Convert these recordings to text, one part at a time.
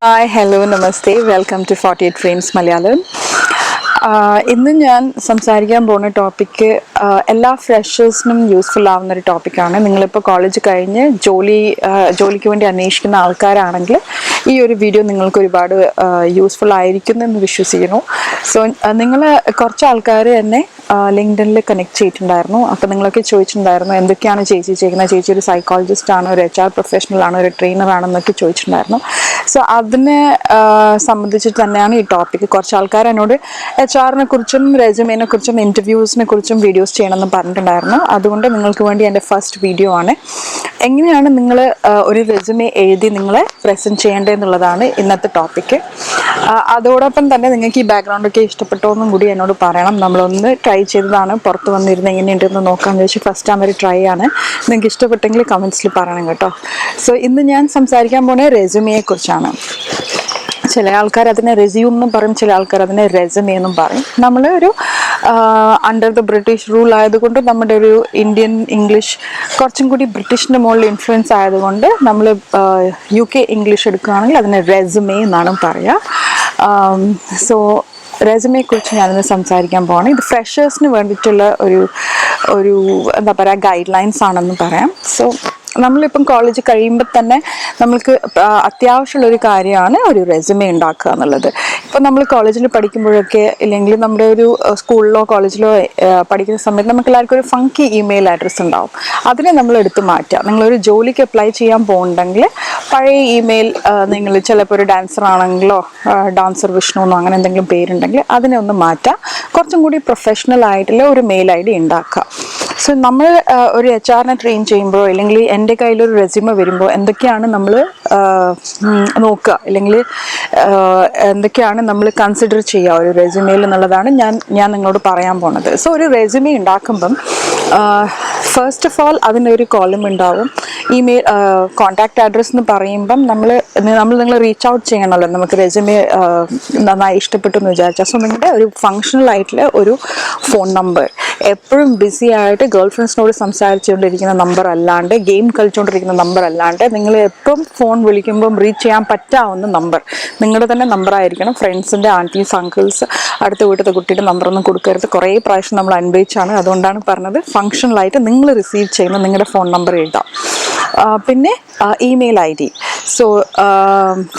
Hi, hello, namaste. Welcome to 48 Frames Malayalam. ഇന്ന് ഞാൻ സംസാരിക്കാൻ പോകുന്ന ടോപ്പിക്ക് എല്ലാ ഫ്രഷേഴ്സിനും യൂസ്ഫുൾ ആവുന്ന ഒരു ടോപ്പിക്കാണ്. നിങ്ങളിപ്പോൾ കോളേജ് കഴിഞ്ഞ് ജോലിക്ക് വേണ്ടി അന്വേഷിക്കുന്ന ആൾക്കാരാണെങ്കിൽ ഈ ഒരു വീഡിയോ നിങ്ങൾക്ക് ഒരുപാട് യൂസ്ഫുൾ ആയിരിക്കും എന്ന് വിശ്വസിക്കുന്നു. സോ നിങ്ങൾ കുറച്ച് ആൾക്കാർ എന്നെ ലിങ്ക്ഡിനിൽ കണക്ട് ചെയ്തിട്ടുണ്ടായിരുന്നു. അപ്പോൾ നിങ്ങളൊക്കെ ചോദിച്ചിട്ടുണ്ടായിരുന്നു എന്തൊക്കെയാണ് ചേച്ചി ചെയ്യുന്നത്, ചേച്ചി ഒരു സൈക്കോളജിസ്റ്റ് ആണോ, ഒരു HR പ്രൊഫഷണൽ ആണോ, ഒരു ട്രെയിനർ ആണെന്നൊക്കെ ചോദിച്ചിട്ടുണ്ടായിരുന്നു. സോ അതിനെ സംബന്ധിച്ചിട്ട് തന്നെയാണ് ഈ ടോപ്പിക്ക്. കുറച്ച് ആൾക്കാർ എന്നോട് HR കുറിച്ചും റെസ്യൂമിനെ കുറിച്ചും ഇൻ്റർവ്യൂസിനെ കുറിച്ചും വീഡിയോസ് ചെയ്യണമെന്ന് പറഞ്ഞിട്ടുണ്ടായിരുന്നു. അതുകൊണ്ട് നിങ്ങൾക്ക് വേണ്ടി എൻ്റെ ഫസ്റ്റ് വീഡിയോ ആണ്. എങ്ങനെയാണ് നിങ്ങൾ ഒരു റെസ്യൂമെ എഴുതി നിങ്ങളെ പ്രസൻറ്റ് ചെയ്യേണ്ടതെന്നുള്ളതാണ് ഇന്നത്തെ ടോപ്പിക്ക്. അതോടൊപ്പം തന്നെ നിങ്ങൾക്ക് ഈ ബാക്ക്ഗ്രൗണ്ടൊക്കെ ഇഷ്ടപ്പെട്ടോന്നും കൂടി എന്നോട് പറയണം. നമ്മളൊന്ന് ട്രൈ ചെയ്തതാണ്, പുറത്ത് വന്നിരുന്ന് എങ്ങനെയുണ്ടെന്ന് നോക്കാമെന്ന് വെച്ചാൽ ഫസ്റ്റ് ടൈം ഒരു ട്രൈ ആണ്. നിങ്ങൾക്ക് ഇഷ്ടപ്പെട്ടെങ്കിൽ കമൻസിൽ പറയണം കേട്ടോ. സോ ഇന്ന് ഞാൻ സംസാരിക്കാൻ പോകുന്നത് റെസ്യൂമിയെ കുറിച്ചാണ്. ചില ആൾക്കാർ അതിനെ റെസ്യൂം എന്നും പറയും, ചില ആൾക്കാർ അതിനെ റെസ്യൂമെ എന്നും പറയും. നമ്മൾ ഒരു അണ്ടർ ദ ബ്രിട്ടീഷ് റൂൾ ആയതുകൊണ്ട് നമ്മുടെ ഒരു ഇന്ത്യൻ ഇംഗ്ലീഷ് കുറച്ചും കൂടി ബ്രിട്ടീഷിൻ്റെ മുകളിൽ ഇൻഫ്ലുവൻസ് ആയതുകൊണ്ട് നമ്മൾ UK ഇംഗ്ലീഷ് എടുക്കുകയാണെങ്കിൽ അതിനെ റെസ്യൂമെ എന്നാണ് പറയുക. സോ റെസ്യൂമെ കുറിച്ച് ഞാനിന്ന് സംസാരിക്കാൻ പോവാണ്. ഇത് ഫ്രഷേഴ്സിന് വേണ്ടിയിട്ടുള്ള ഒരു എന്താ പറയുക ഗൈഡ് ലൈൻസ് ആണെന്ന് പറയാം. സോ നമ്മളിപ്പം കോളേജ് കഴിയുമ്പോൾ തന്നെ നമ്മൾക്ക് അത്യാവശ്യമുള്ളൊരു കാര്യമാണ് ഒരു റെസ്യൂമെ ഉണ്ടാക്കുക എന്നുള്ളത്. ഇപ്പം നമ്മൾ കോളേജിൽ പഠിക്കുമ്പോഴൊക്കെ ഇല്ലെങ്കിൽ നമ്മുടെ ഒരു സ്കൂളിലോ കോളേജിലോ പഠിക്കുന്ന സമയത്ത് നമുക്ക് എല്ലാവർക്കും ഒരു ഫങ്കി ഇമെയിൽ അഡ്രസ്സ് ഉണ്ടാവും. അതിനെ നമ്മൾ എടുത്ത് മാറ്റുക. നിങ്ങളൊരു ജോലിക്ക് അപ്ലൈ ചെയ്യാൻ പോകുന്നുണ്ടെങ്കിൽ പഴയ ഇമെയിൽ, നിങ്ങൾ ചിലപ്പോൾ ഒരു ഡാൻസർ ആണെങ്കിലോ ഡാൻസർ വിഷ്ണു എന്നോ അങ്ങനെ എന്തെങ്കിലും പേരുണ്ടെങ്കിൽ അതിനെ ഒന്ന് മാറ്റുക. കുറച്ചും കൂടി പ്രൊഫഷണൽ ആയിട്ടുള്ള ഒരു മെയിൽ ID ഉണ്ടാക്കുക. സോ നമ്മൾ ഒരു HR ട്രെയിൻ ചെയ്യുമ്പോൾ അല്ലെങ്കിൽ എൻ്റെ കയ്യിലൊരു റെസ്യൂമെ വരുമ്പോൾ എന്തൊക്കെയാണ് നമ്മൾ നോക്കുക, അല്ലെങ്കിൽ എന്തൊക്കെയാണ് നമ്മൾ കൺസിഡർ ചെയ്യുക ഒരു റെസ്യൂമെയിൽ എന്നുള്ളതാണ് ഞാൻ നിങ്ങളോട് പറയാൻ പോണത്. സോ ഒരു റെസ്യൂമെ ഉണ്ടാക്കുമ്പം ഫസ്റ്റ് ഓഫ് ഓൾ അതിനൊരു കോളം ഉണ്ടാവും. ഇമെയിൽ കോൺടാക്റ്റ് അഡ്രസ്സ് എന്ന് പറയുമ്പം നമ്മൾ നിങ്ങൾ റീച്ച് ഔട്ട് ചെയ്യണമല്ലോ. നമുക്ക് റെസ്യൂമെ നന്നായി ഇഷ്ടപ്പെട്ടു എന്ന് വിചാരിച്ചാൽ സോ നിങ്ങളുടെ ഒരു ഫങ്ഷണൽ ആയിട്ടുള്ള ഒരു ഫോൺ നമ്പർ, എപ്പോഴും ബിസി ആയിട്ട് ഗേൾ ഫ്രണ്ട്സിനോട് സംസാരിച്ചുകൊണ്ടിരിക്കുന്ന നമ്പർ അല്ലാണ്ട്, ഗെയിം കളിച്ചുകൊണ്ടിരിക്കുന്ന നമ്പർ അല്ലാണ്ട്, നിങ്ങൾ എപ്പം ഫോൺ വിളിക്കുമ്പം റീച്ച് ചെയ്യാൻ പറ്റാവുന്ന നമ്പർ നിങ്ങളുടെ തന്നെ നമ്പറായിരിക്കണം. ഫ്രണ്ട്സിൻ്റെ, ആൻറ്റീസ്, അങ്കിൾസ്, അടുത്ത വീട്ടിലത്തെ കുട്ടിയുടെ നമ്പറൊന്നും കൊടുക്കരുത്. കുറേ പ്രാവശ്യം നമ്മൾ അനുഭവിച്ചാണ്. അതുകൊണ്ടാണ് പറഞ്ഞത് ഫങ്ഷണലായിട്ട് നിങ്ങൾ റിസീവ് ചെയ്യുന്ന നിങ്ങളുടെ ഫോൺ നമ്പർ എഴുതാം. പിന്നെ ഇമെയിൽ ID. സോ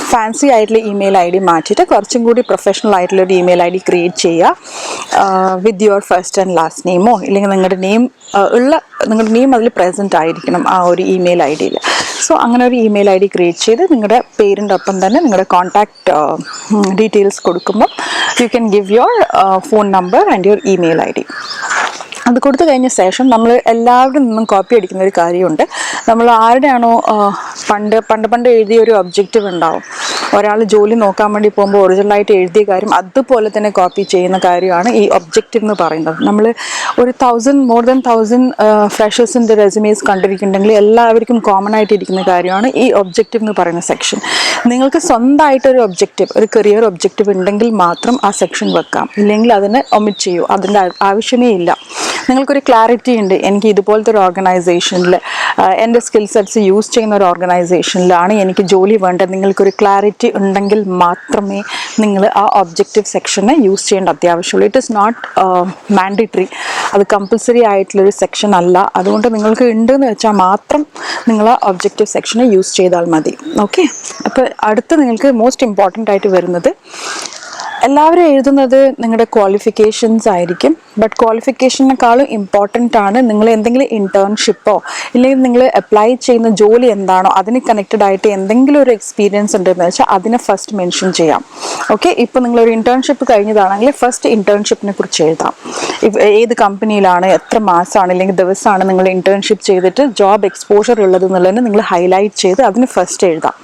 ഫാൻസി ആയിട്ടുള്ള ഇമെയിൽ ID മാറ്റിയിട്ട് കുറച്ചും കൂടി പ്രൊഫഷണൽ ആയിട്ടുള്ളൊരു ഇമെയിൽ ID ക്രിയേറ്റ് ചെയ്യുക. With your first and last നെയിമോ ഇല്ലെങ്കിൽ നിങ്ങളുടെ നെയിം അതിൽ പ്രസൻറ്റ് ആയിരിക്കണം ആ ഒരു ഇമെയിൽ IDയിൽ. സോ അങ്ങനെ ഒരു ഇമെയിൽ ID ക്രിയേറ്റ് ചെയ്ത് നിങ്ങളുടെ പേരിൻ്റെ ഒപ്പം തന്നെ നിങ്ങളുടെ കോൺടാക്റ്റ് ഡീറ്റെയിൽസ് കൊടുക്കുമ്പോൾ you can give your phone number and your email ID. അത് കൊടുത്തു കഴിഞ്ഞ ശേഷം നമ്മൾ എല്ലാവരും നിന്നും കോപ്പി അടിക്കുന്ന ഒരു കാര്യമുണ്ട്. നമ്മൾ ആരുടെയാണോ പണ്ട് എഴുതിയ ഒരു ഒബ്ജക്റ്റീവ് ഉണ്ടാവും. ഒരാൾ ജോലി നോക്കാൻ വേണ്ടി പോകുമ്പോൾ ഒറിജിനലായിട്ട് എഴുതിയ കാര്യം അതുപോലെ തന്നെ കോപ്പി ചെയ്യുന്ന കാര്യമാണ് ഈ ഒബ്ജക്റ്റീവ് എന്ന് പറയുന്നത്. നമ്മൾ ഒരു മോർ ദാൻ 1000 ഫ്രഷേഴ്സിൻ്റെ റെസ്യൂമേസ് കണ്ടിരിക്കുന്നുണ്ടെങ്കിൽ എല്ലാവർക്കും കോമൺ ആയിട്ട് ഇരിക്കുന്ന കാര്യമാണ് ഈ ഒബ്ജക്റ്റീവ് എന്ന് പറയുന്ന സെക്ഷൻ. നിങ്ങൾക്ക് സ്വന്തമായിട്ടൊരു ഒബ്ജക്റ്റീവ്, ഒരു കരിയർ ഒബ്ജക്റ്റീവ് ഉണ്ടെങ്കിൽ മാത്രം ആ സെക്ഷൻ വെക്കാം, ഇല്ലെങ്കിൽ അതിനെ ഒമിറ്റ് ചെയ്യൂ. അതിൻ്റെ ആവശ്യമേ ഇല്ല. നിങ്ങൾക്കൊരു ക്ലാരിറ്റി ഉണ്ട്, എനിക്ക് ഇതുപോലത്തെ ഒരു ഓർഗനൈസേഷനിൽ എൻ്റെ സ്കിൽ സെറ്റ്സ് യൂസ് ചെയ്യുന്ന ഒരു ഓർഗനൈസേഷനിലാണ് എനിക്ക് ജോലി വേണ്ടത്. നിങ്ങൾക്കൊരു ക്ലാരിറ്റി ഉണ്ടെങ്കിൽ മാത്രമേ നിങ്ങൾ ആ ഒബ്ജക്റ്റീവ് സെക്ഷനെ യൂസ് ചെയ്യേണ്ട അത്യാവശ്യമുള്ളൂ. It is not mandatory. അത് കമ്പൽസറി ആയിട്ടുള്ളൊരു സെക്ഷൻ അല്ല. അതുകൊണ്ട് നിങ്ങൾക്ക് ഉണ്ടെന്ന് വെച്ചാൽ മാത്രം നിങ്ങൾ ആ ഒബ്ജക്റ്റീവ് സെക്ഷനെ യൂസ് ചെയ്താൽ മതി. ഓക്കെ. അപ്പോൾ അടുത്ത് നിങ്ങൾക്ക് മോസ്റ്റ് ഇമ്പോർട്ടൻ്റ് ആയിട്ട് വരുന്നത്, എല്ലാവരും എഴുതുന്നത് നിങ്ങളുടെ ക്വാളിഫിക്കേഷൻസ് ആയിരിക്കും. ബട്ട് ക്വാളിഫിക്കേഷനേക്കാളും ഇമ്പോർട്ടൻ്റ് ആണ് നിങ്ങൾ എന്തെങ്കിലും ഇൻറ്റേൺഷിപ്പോ ഇല്ലെങ്കിൽ നിങ്ങൾ അപ്ലൈ ചെയ്യുന്ന ജോലി എന്താണോ അതിന് കണക്റ്റഡ് ആയിട്ട് എന്തെങ്കിലും ഒരു എക്സ്പീരിയൻസ് ഉണ്ടെന്ന് വെച്ചാൽ അതിനെ ഫസ്റ്റ് മെൻഷൻ ചെയ്യാം. ഓക്കെ. ഇപ്പോൾ നിങ്ങളൊരു ഇൻറ്റേൺഷിപ്പ് കഴിഞ്ഞതാണെങ്കിൽ ഫസ്റ്റ് ഇൻറ്റേൺഷിപ്പിനെ കുറിച്ച് എഴുതാം. ഏത് കമ്പനിയിലാണ്, എത്ര മാസമാണ് അല്ലെങ്കിൽ ദിവസമാണ് നിങ്ങൾ ഇൻറ്റേൺഷിപ്പ് ചെയ്തിട്ട് ജോബ് എക്സ്പോഷർ ഉള്ളത് എന്നുള്ളതിന് നിങ്ങൾ ഹൈലൈറ്റ് ചെയ്ത് അതിന് ഫസ്റ്റ് എഴുതാം.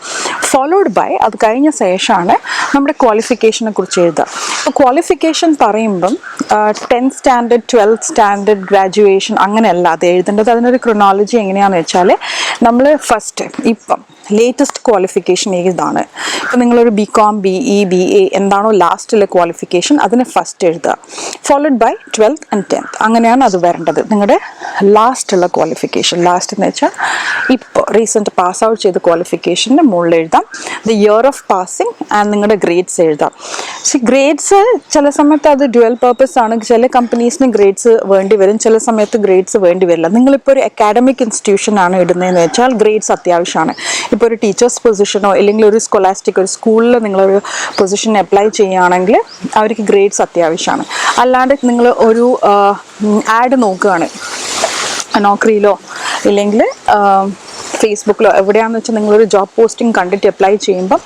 ഫോളോഡ് ബൈ അത് കഴിഞ്ഞ ശേഷമാണ് നമ്മുടെ ക്വാളിഫിക്കേഷനെ കുറിച്ച് എഴുതുക. അപ്പോൾ ക്വാളിഫിക്കേഷൻ പറയുമ്പം 10th standard 12th standard graduation അങ്ങനെയല്ല അത് എഴുതേണ്ടത്. അതിനൊരു ക്രൊണോളജി എങ്ങനെയാണെന്ന് വെച്ചാൽ നമ്മൾ ഫസ്റ്റ് ഇപ്പം ലേറ്റസ്റ്റ് ക്വാളിഫിക്കേഷൻ ഏതാണ്? ഇപ്പം നിങ്ങളൊരു BCom BE BA എന്താണോ ലാസ്റ്റിലെ ക്വാളിഫിക്കേഷൻ അതിന് ഫസ്റ്റ് എഴുതുക, followed by 12th and 10th. അങ്ങനെയാണ് അത് വരേണ്ടത്. നിങ്ങളുടെ ലാസ്റ്റുള്ള ക്വാളിഫിക്കേഷൻ, ലാസ്റ്റ് എന്ന് വെച്ചാൽ ഇപ്പോൾ റീസെൻറ്റ് പാസ് ഔട്ട് ചെയ്ത ക്വാളിഫിക്കേഷൻ്റെ മുകളിൽ എഴുതാം the year of passing and നിങ്ങളുടെ ഗ്രേഡ്സ് എഴുതാം. പക്ഷേ ഗ്രേഡ്സ് ചില സമയത്ത് അത് ഡ്യുവൽ പർപ്പസ് ആണ്. ചില കമ്പനീസിന് ഗ്രേഡ്സ് വേണ്ടി വരും, ചില സമയത്ത് ഗ്രേഡ്സ് വേണ്ടി വരില്ല. നിങ്ങളിപ്പോൾ ഒരു അക്കാഡമിക് ഇൻസ്റ്റിറ്റ്യൂഷൻ ആണ് ഇടുന്നതെന്ന് വെച്ചാൽ ഗ്രേഡ്സ് അത്യാവശ്യമാണ്. ഇപ്പോൾ ഒരു ടീച്ചേഴ്സ് പൊസിഷനോ അല്ലെങ്കിൽ ഒരു സ്കോളാസ്റ്റിക് ഒരു സ്കൂളിൽ നിങ്ങളൊരു പൊസിഷൻ അപ്ലൈ ചെയ്യുകയാണെങ്കിൽ അവർക്ക് ഗ്രേഡ്സ് അത്യാവശ്യമാണ്. അല്ലാണ്ട് നിങ്ങൾ ഒരു ആഡ് നോക്കുകയാണ് നോക്കറിയിലോ ഇല്ലെങ്കിൽ ഫേസ്ബുക്കിലോ എവിടെയാണെന്ന് വെച്ചാൽ നിങ്ങളൊരു ജോബ് പോസ്റ്റിംഗ് കണ്ടിട്ട് അപ്ലൈ ചെയ്യുമ്പം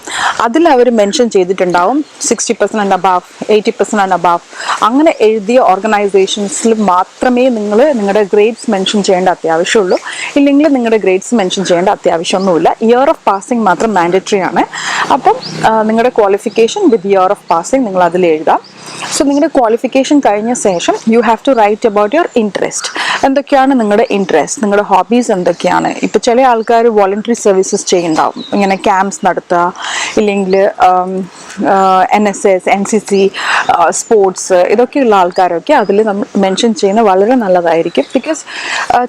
അതിൽ അവർ മെൻഷൻ ചെയ്തിട്ടുണ്ടാവും 60% ആൻഡ് അബാവ്, 80% ആൻഡ് അബാവ്. അങ്ങനെ എഴുതിയ ഓർഗനൈസേഷൻസിൽ മാത്രമേ നിങ്ങൾ നിങ്ങളുടെ ഗ്രേഡ്സ് മെൻഷൻ ചെയ്യേണ്ട അത്യാവശ്യമുള്ളൂ. ഇല്ലെങ്കിൽ നിങ്ങളുടെ ഗ്രേഡ്സ് മെൻഷൻ ചെയ്യേണ്ട അത്യാവശ്യമൊന്നുമില്ല. ഇയർ ഓഫ് പാസിംഗ് മാത്രം മാൻഡറ്ററി ആണ്. അപ്പം നിങ്ങളുടെ qualification with year of passing നിങ്ങൾ അതിൽ എഴുതാം. സോ നിങ്ങളുടെ ക്വാളിഫിക്കേഷൻ കഴിഞ്ഞ ശേഷം you have to write about your interest. എന്തൊക്കെയാണ് നിങ്ങളുടെ ഇൻട്രസ്റ്റ്, നിങ്ങളുടെ ഹോബീസ് എന്തൊക്കെയാണ്? ഇപ്പോൾ ചില ആൾക്കാർ വോളണ്ടറി സർവീസസ് ചെയ്യുന്നുണ്ടാവും, ഇങ്ങനെ ക്യാമ്പ്സ് നടത്തുക, ഇല്ലെങ്കിൽ NSS NCC സ്പോർട്സ്, ഇതൊക്കെയുള്ള ആൾക്കാരൊക്കെ അതിൽ നമ്മൾ മെൻഷൻ ചെയ്യുന്നത് വളരെ നല്ലതായിരിക്കും. ബിക്കോസ്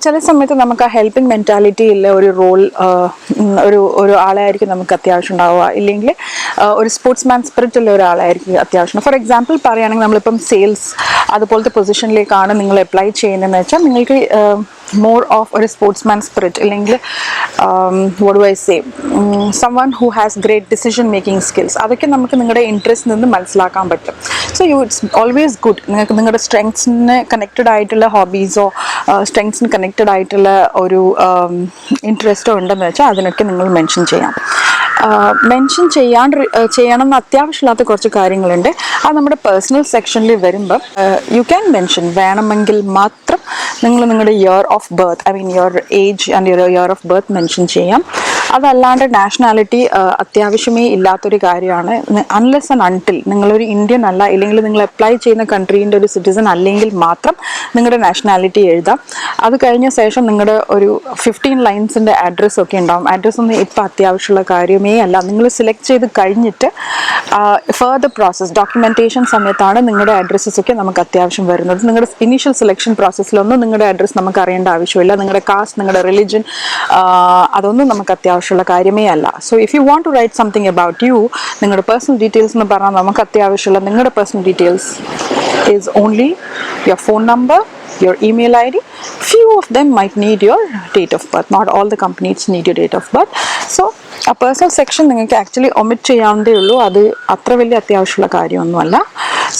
ചില സമയത്ത് നമുക്ക് ആ ഹെൽപ്പിംഗ് മെൻറ്റാലിറ്റി ഉള്ള ഒരു റോൾ ഒരു ആളായിരിക്കും നമുക്ക് അത്യാവശ്യം ഉണ്ടാവുക, ഇല്ലെങ്കിൽ ഒരു സ്പോർട്സ്മാൻ സ്പിരിറ്റ് ഉള്ള ഒരാളായിരിക്കും അത്യാവശ്യം. ഫോർ എക്സാമ്പിൾ പറയുകയാണെങ്കിൽ നമ്മളിപ്പം സെയിൽസ് അതുപോലത്തെ പൊസിഷനിലേക്കാണ് നിങ്ങൾ അപ്ലൈ ചെയ്യുന്നതെന്ന് വെച്ചാൽ നിങ്ങൾക്ക് മോർ ഓഫ് ഒരു സ്പോർട്സ്മാൻ സ്പിരിറ്റ്, അല്ലെങ്കിൽ what do I say, someone who has great decision making skills, അതൊക്കെ നമുക്ക് നിങ്ങളുടെ ഇൻട്രസ്റ്റ് നിന്ന് മനസ്സിലാക്കാൻ പറ്റും. സോ ഇറ്റ്സ് ഓൾവേസ് ഗുഡ് നിങ്ങൾക്ക് നിങ്ങളുടെ സ്ട്രെങ്ത്സിന് കണക്റ്റഡ് ആയിട്ടുള്ള ഹോബീസോ സ്ട്രെങ്ത്സിന് കണക്റ്റഡ് ആയിട്ടുള്ള ഒരു ഇൻട്രസ്റ്റോ ഉണ്ടെന്ന് വെച്ചാൽ അതിനൊക്കെ നിങ്ങൾ മെൻഷൻ ചെയ്യാം. മെൻഷൻ ചെയ്യണമെന്ന് അത്യാവശ്യമില്ലാത്ത കുറച്ച് കാര്യങ്ങളുണ്ട്. അത് നമ്മുടെ പേഴ്സണൽ സെക്ഷനിൽ വരുമ്പം യു ക്യാൻ മെൻഷൻ, വേണമെങ്കിൽ മാത്രം നിങ്ങൾ നിങ്ങളുടെ year of birth, I mean your age and your year of birth mention ചെയ്യാം. അതല്ലാണ്ട് നാഷണാലിറ്റി അത്യാവശ്യമേ ഇല്ലാത്തൊരു കാര്യമാണ്. അൺലെസ് ആൻഡ് അൺടിൽ നിങ്ങളൊരു ഇന്ത്യൻ അല്ല, ഇല്ലെങ്കിൽ നിങ്ങൾ അപ്ലൈ ചെയ്യുന്ന കൺട്രീൻ്റെ ഒരു സിറ്റിസൺ അല്ലെങ്കിൽ മാത്രം നിങ്ങളുടെ നാഷണാലിറ്റി എഴുതാം. അത് കഴിഞ്ഞ ശേഷം നിങ്ങളുടെ ഒരു 15 ലൈൻസിൻ്റെ അഡ്രസ്സ് ഒക്കെ ഉണ്ടാവും. അഡ്രസ്സൊന്നും ഇപ്പം അത്യാവശ്യമുള്ള കാര്യമേ അല്ല. നിങ്ങൾ സെലക്ട് ചെയ്ത് കഴിഞ്ഞിട്ട് ഫർദർ പ്രോസസ്സ് ഡോക്യുമെൻറ്റേഷൻ സമയത്താണ് നിങ്ങളുടെ അഡ്രസ്സസ് ഒക്കെ നമുക്ക് അത്യാവശ്യം വരുന്നത്. നിങ്ങളുടെ ഇനീഷ്യൽ സെലക്ഷൻ പ്രോസസ്സിലൊന്നും നിങ്ങളുടെ അഡ്രസ്സ് നമുക്ക് അറിയേണ്ട ആവശ്യമില്ല. നിങ്ങളുടെ കാസ്റ്റ്, നിങ്ങളുടെ റിലിജൻ, അതൊന്നും നമുക്ക് അത്യാവശ്യമുള്ള കാര്യമേ അല്ല. So if you want to write something about you, നിങ്ങളുടെ പേഴ്സണൽ ഡീറ്റെയിൽസ് എന്ന് പറഞ്ഞാൽ നമുക്ക് അത്യാവശ്യമുള്ള നിങ്ങളുടെ personal details is only your phone number, your email ID. Few of them might need your date of birth. Not all the companies need your date of birth. So a personal section നിങ്ങൾക്ക് actually omit ചെയ്യാവുന്നതേ ഉള്ളൂ. അത് അത്ര വലിയ അത്യാവശ്യമുള്ള കാര്യമൊന്നുമല്ല.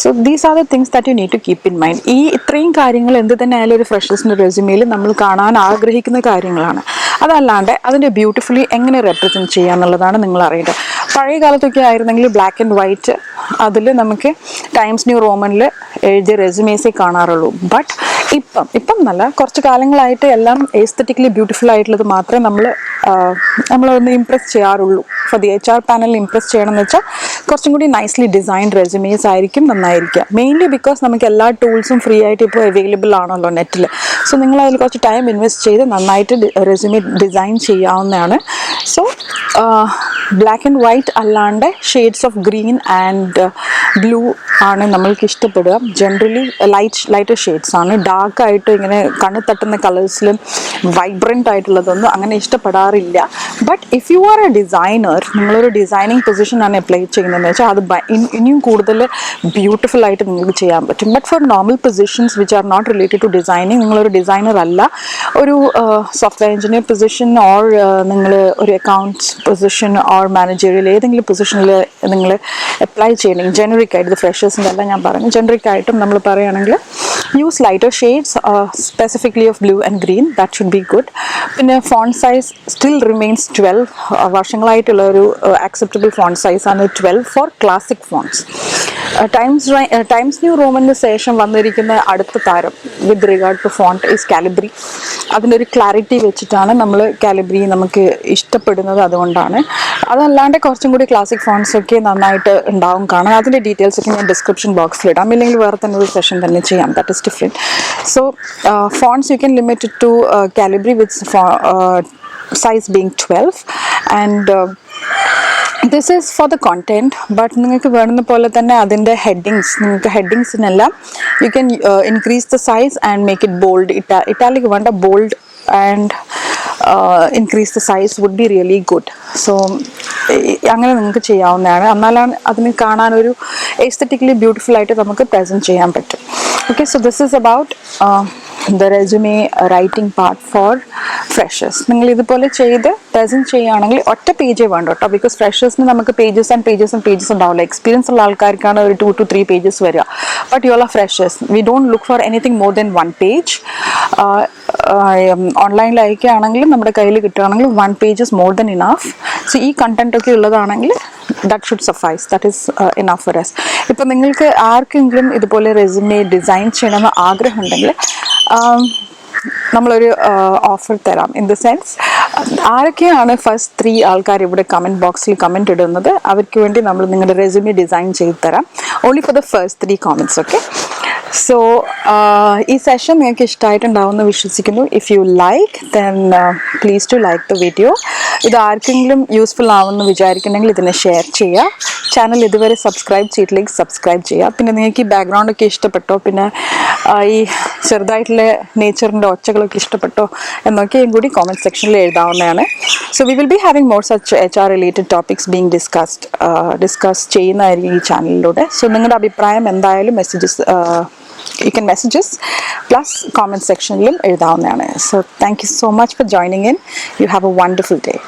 So these are the things that you need to keep in mind. ഈ ഇത്രയും കാര്യങ്ങൾ എന്ത് തന്നെ ആയാലും ഒരു ഫ്രഷേഴ്സിൻ്റെ റെസ്യൂമെയിൽ നമ്മൾ കാണാൻ ആഗ്രഹിക്കുന്ന കാര്യങ്ങളാണ്. അതല്ലാണ്ട് അതിൻ്റെ ബ്യൂട്ടിഫുള്ളി എങ്ങനെ റെപ്രസെൻറ്റ് ചെയ്യുക എന്നുള്ളതാണ് നിങ്ങൾ അറിയേണ്ടത്. പഴയ കാലത്തൊക്കെ ആയിരുന്നെങ്കിൽ ബ്ലാക്ക് ആൻഡ് വൈറ്റ്, അതിൽ നമുക്ക് ടൈംസ് ന്യൂ റോമനിൽ എഴുതിയ റെസ്യൂമേസേ കാണാറുള്ളൂ. ബട്ട് ഇപ്പം നല്ല കുറച്ച് കാലങ്ങളായിട്ട് എല്ലാം എസ്തെറ്റിക്കലി ബ്യൂട്ടിഫുൾ ആയിട്ടുള്ളത് മാത്രമേ നമ്മളൊന്ന് ഇംപ്രസ് ചെയ്യാറുള്ളൂ. ഫോർ ദി HR പാനലിൽ ഇംപ്രസ് ചെയ്യണമെന്ന് വെച്ചാൽ കുറച്ചും കൂടി നൈസ്ലി ഡിസൈൻഡ് റെസ്യൂമേസ് ആയിരിക്കും നന്നായിരിക്കുക. മെയിൻലി ബിക്കോസ് നമുക്ക് എല്ലാ ടൂൾസും ഫ്രീ ആയിട്ട് ഇപ്പോൾ അവൈലബിൾ ആണല്ലോ നെറ്റിൽ. സോ നിങ്ങൾ അതിൽ കുറച്ച് ടൈം ഇൻവെസ്റ്റ് ചെയ്ത് നന്നായിട്ട് റെസ്യൂമെ ഡിസൈൻ ചെയ്യാവുന്നതാണ്. സോ ബ്ലാക്ക് ആൻഡ് വൈറ്റ് അല്ലാണ്ട് shades of green and blue ആണ് നമ്മൾക്ക് ഇഷ്ടപ്പെടുക. ജനറലി ലൈറ്റർ ഷെയ്ഡ്സ് ആണ്. ഡാർക്കായിട്ട് ഇങ്ങനെ കണ്ണ് തട്ടുന്ന കളേഴ്സിലും വൈബ്രൻ്റ് ആയിട്ടുള്ളതൊന്നും അങ്ങനെ ഇഷ്ടപ്പെടാറില്ല. But if you are a designer, നിങ്ങളൊരു ഡിസൈനിങ് പൊസിഷനാണ് അപ്ലൈ ചെയ്യുന്നതെന്ന് വെച്ചാൽ അത് ഇനിയും കൂടുതൽ ബ്യൂട്ടിഫുൾ ആയിട്ട് നിങ്ങൾക്ക് ചെയ്യാൻ പറ്റും. But for normal positions which are not related to designing, നിങ്ങളൊരു ഡിസൈനർ അല്ല, ഒരു സോഫ്റ്റ്വെയർ എഞ്ചിനീയർ പൊസിഷൻ ഓർ നിങ്ങൾ ഒരു അക്കൗണ്ട്സ് പൊസിഷൻ ഓർ മാനേജറിയൽ ഏതെങ്കിലും പൊസിഷനിൽ നിങ്ങൾ അപ്ലൈ ചെയ്യണമെങ്കിൽ ജനറിക് ആയിട്ട്, ഇത് ഫ്രഷേഴ്സിൻ്റെ അല്ല ഞാൻ പറഞ്ഞു, ജനറിക് ആയിട്ടും നമ്മൾ പറയുകയാണെങ്കിൽ use lighter shades specifically of blue and green, that should be good. പിന്നെ ഫോണ്ട് സൈസ് സ്റ്റിൽ റിമെയിൻസ് 12. വർഷങ്ങളായിട്ടുള്ള ഒരു ആക്സെപ്റ്റബിൾ ഫോണ്ട് സൈസാണ് 12 for classic fonts. Times New റോമന് ശേഷം വന്നിരിക്കുന്ന അടുത്ത താരം with regard to font is Calibri. അതിൻ്റെ ഒരു ക്ലാരിറ്റി വെച്ചിട്ടാണ് നമ്മൾ കാലിബ്രി നമുക്ക് ഇഷ്ടപ്പെടുന്നത്, അതുകൊണ്ടാണ്. അതല്ലാണ്ട് കുറച്ചും കൂടി ക്ലാസിക് ഫോണ്ട്സ് ഒക്കെ നന്നായിട്ട് ഉണ്ടാവും കാണാൻ. അതിൻ്റെ ഡീറ്റെയിൽസ് ഒക്കെ ഞാൻ ഡിസ്ക്രിപ്ഷൻ ബോക്സിൽ ഇടാം, ഇല്ലെങ്കിൽ വേറെ തന്നെ ഒരു സെഷൻ തന്നെ ചെയ്യാം. That is different. So fonts you can limit to Calibri with size being 12, and this is for the content, but നിങ്ങൾക്ക് വേണമെന്ന പോലെ തന്നെ അതിൻ്റെ ഹെഡിങ്സ്, നിങ്ങൾക്ക് ഹെഡിങ്സിനെല്ലാം you can increase the size and make it bold, italic വേണ്ട, bold and increase the size would be really good. So അങ്ങനെ നിങ്ങൾക്ക് ചെയ്യാവുന്നതാണ്. എന്നാലാണ് അതിന് കാണാനൊരു എസ്തെറ്റിക്കലി ബ്യൂട്ടിഫുൾ ആയിട്ട് നമുക്ക് പ്രസൻറ്റ് ചെയ്യാൻ പറ്റും. Okay, so this is about the resume writing part for freshers. നിങ്ങൾ ഇതുപോലെ ചെയ്ത് പ്രസൻറ്റ് ചെയ്യുകയാണെങ്കിൽ ഒറ്റ പേജേ വേണ്ട കേട്ടോ, ബിക്കോസ് ഫ്രഷേഴ്സിന് നമുക്ക് pages and pages and pages ഉണ്ടാവില്ല. എക്സ്പീരിയൻസ് ഉള്ള ആൾക്കാർക്കാണ് ഒരു 2 to 3 pages വരിക. But you are freshers, we don't look for anything more than 1 page. ഓൺലൈനിൽ അയക്കുകയാണെങ്കിലും നമ്മുടെ കയ്യിൽ കിട്ടുകയാണെങ്കിൽ 1 page is more than enough. So ഈ കണ്ടന്റ് ഒക്കെ ഉള്ളതാണെങ്കിൽ that should suffice, that is enough for us. ഇപ്പം നിങ്ങൾക്ക് ആർക്കെങ്കിലും ഇതുപോലെ റെസ്യൂമെ ഡിസൈൻ ചെയ്യണമെന്ന് ആഗ്രഹമുണ്ടെങ്കിൽ നമ്മളൊരു ഓഫർ തരാം. ഇൻ ദ സെൻസ്, ആരൊക്കെയാണ് ഫസ്റ്റ് 3 ആൾക്കാർ ഇവിടെ കമൻറ്റ് ബോക്സിൽ കമൻറ്റ് ഇടുന്നത് അവർക്ക് വേണ്ടി നമ്മൾ നിങ്ങളുടെ റെസ്യൂമെ ഡിസൈൻ ചെയ്ത് തരാം. Only for the first 3 comments. Okay, so ഈ സെഷൻ നിങ്ങൾക്ക് ഇഷ്ടമായിട്ടുണ്ടാവുമെന്ന് വിശ്വസിക്കുന്നു. If you like then please to like the video. ഇത് ആർക്കെങ്കിലും യൂസ്ഫുൾ ആവുമെന്ന് വിചാരിക്കുന്നെങ്കിൽ ഇതിനെ ഷെയർ ചെയ്യുക. ചാനൽ ഇതുവരെ സബ്സ്ക്രൈബ് ചെയ്തില്ലെങ്കിൽ സബ്സ്ക്രൈബ് ചെയ്യുക. പിന്നെ നിങ്ങൾക്ക് ഈ ബാക്ക്ഗ്രൗണ്ടൊക്കെ ഇഷ്ടപ്പെട്ടോ, പിന്നെ ഈ ചെറുതായിട്ടുള്ള നേച്ചറിൻ്റെ ഒച്ചകളൊക്കെ ഇഷ്ടപ്പെട്ടോ എന്നൊക്കെയും കൂടി കോമെൻറ്റ് സെക്ഷനിൽ എഴുതാവുന്നതാണ്. So we will be having more such HR related topics being discuss ചെയ്യുന്നതായിരിക്കും ഈ ചാനലിലൂടെ. സോ നിങ്ങളുടെ അഭിപ്രായം എന്തായാലും you can message us plus comment sectionilum ezhudavunnanu. So thank you so much for joining in. You have a wonderful day.